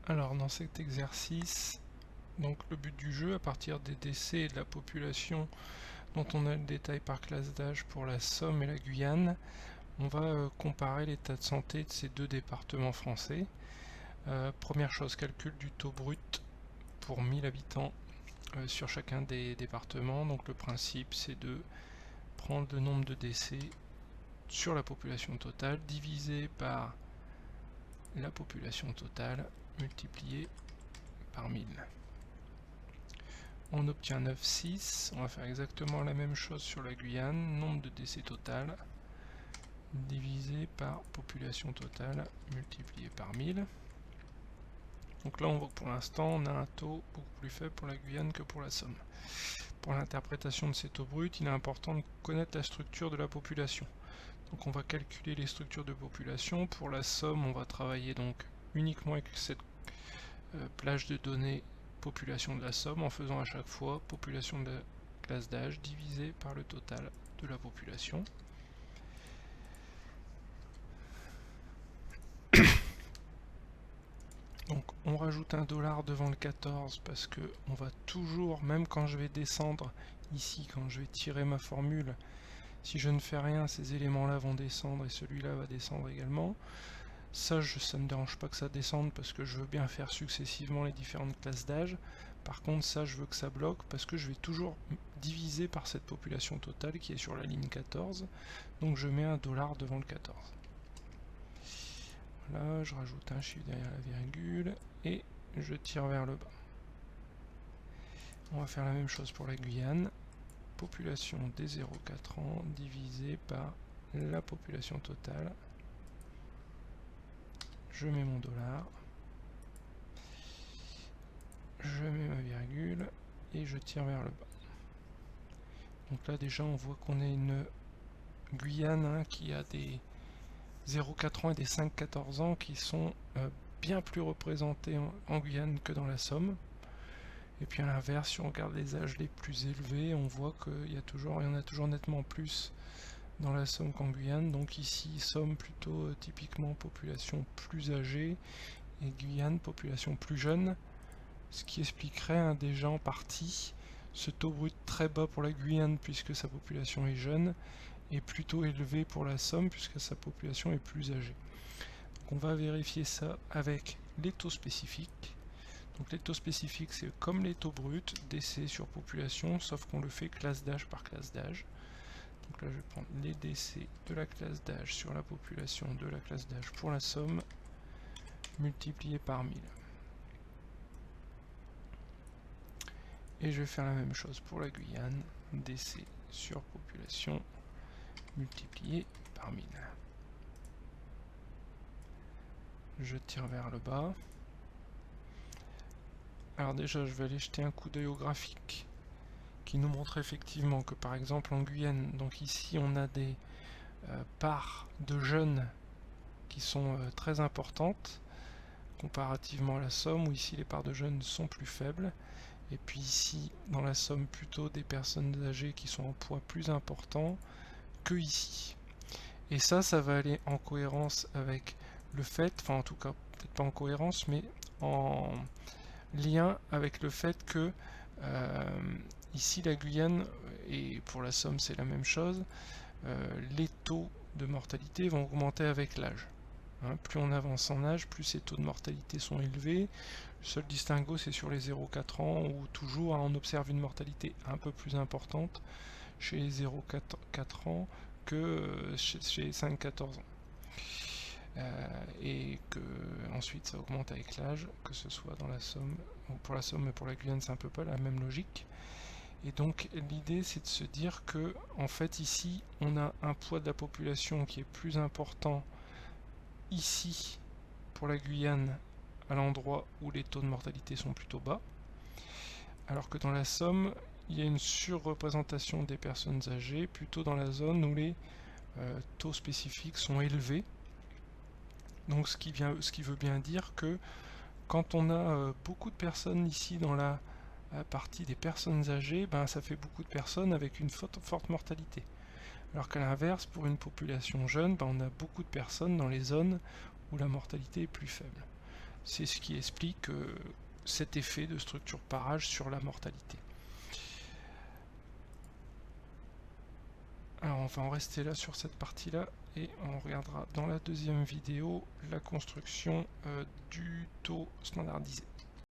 Alors dans cet exercice, donc le but du jeu, à partir des décès et de la population dont on a le détail par classe d'âge pour la Somme et la Guyane, on va comparer l'état de santé de ces deux départements français. Première chose, calcul du taux brut pour 1000 habitants sur chacun des départements. Donc le principe c'est de prendre le nombre de décès sur la population totale divisé par la population totale multiplié par 1000. On obtient 9,6. On va faire exactement la même chose sur la Guyane. Nombre de décès total divisé par population totale multiplié par 1000. Donc là on voit que pour l'instant on a un taux beaucoup plus faible pour la Guyane que pour la Somme. Pour l'interprétation de ces taux bruts, il est important de connaître la structure de la population. Donc on va calculer les structures de population. Pour la Somme, on va travailler donc uniquement avec cette plage de données population de la Somme en faisant à chaque fois population de la classe d'âge divisé par le total de la population. Donc on rajoute un dollar devant le 14 parce que on va toujours, même quand je vais descendre ici, quand je vais tirer ma formule, si je ne fais rien, ces éléments-là vont descendre et celui-là va descendre également. Ça ne me dérange pas que ça descende parce que je veux bien faire successivement les différentes classes d'âge. Par contre, ça, je veux que ça bloque parce que je vais toujours diviser par cette population totale qui est sur la ligne 14. Donc je mets un dollar devant le 14. Là, je rajoute un chiffre derrière la virgule et je tire vers le bas. On va faire la même chose pour la Guyane. Population des 0,4 ans divisé par la population totale. Je mets mon dollar. Je mets ma virgule et je tire vers le bas. Donc là déjà on voit qu'on a une Guyane qui a des 0,4 ans et des 5,14 ans qui sont bien plus représentés en Guyane que dans la Somme. Et puis à l'inverse, si on regarde les âges les plus élevés, on voit qu'il y en a toujours nettement plus dans la Somme qu'en Guyane. Donc ici, Somme plutôt typiquement population plus âgée et Guyane population plus jeune. Ce qui expliquerait déjà en partie ce taux brut très bas pour la Guyane puisque sa population est jeune et plutôt élevé pour la Somme puisque sa population est plus âgée. Donc on va vérifier ça avec les taux spécifiques. Donc les taux spécifiques c'est comme les taux bruts, décès sur population, sauf qu'on le fait classe d'âge par classe d'âge. Donc là je vais prendre les décès de la classe d'âge sur la population de la classe d'âge pour la Somme multiplié par 1000. Et je vais faire la même chose pour la Guyane, décès sur population multiplié par 1000. Je tire vers le bas. Alors déjà je vais aller jeter un coup d'œil au graphique qui nous montre effectivement que par exemple en Guyane, donc ici on a des parts de jeunes qui sont très importantes comparativement à la Somme où ici les parts de jeunes sont plus faibles. Et puis ici, dans la Somme, plutôt des personnes âgées qui sont en poids plus important que ici. Et ça va aller en cohérence avec le fait, enfin en tout cas, peut-être pas en cohérence, mais en lien avec le fait que ici la Guyane, et pour la Somme c'est la même chose, les taux de mortalité vont augmenter avec l'âge. Plus on avance en âge, plus ces taux de mortalité sont élevés. Le seul distinguo c'est sur les 0,4 ans où toujours on observe une mortalité un peu plus importante chez les 0,4 ans que chez les 5-14 ans. Et que ensuite ça augmente avec l'âge, que ce soit dans la Somme, pour la Somme et pour la Guyane c'est un peu pas la même logique. Et donc l'idée c'est de se dire que en fait ici on a un poids de la population qui est plus important ici pour la Guyane à l'endroit où les taux de mortalité sont plutôt bas, alors que dans la Somme il y a une surreprésentation des personnes âgées plutôt dans la zone où les taux spécifiques sont élevés. Donc ce qui veut bien dire que quand on a beaucoup de personnes ici dans la partie des personnes âgées, ça fait beaucoup de personnes avec une forte mortalité. Alors qu'à l'inverse, pour une population jeune, on a beaucoup de personnes dans les zones où la mortalité est plus faible. C'est ce qui explique cet effet de structure par âge sur la mortalité. Alors on va en rester là sur cette partie-là et on regardera dans la deuxième vidéo la construction du taux standardisé.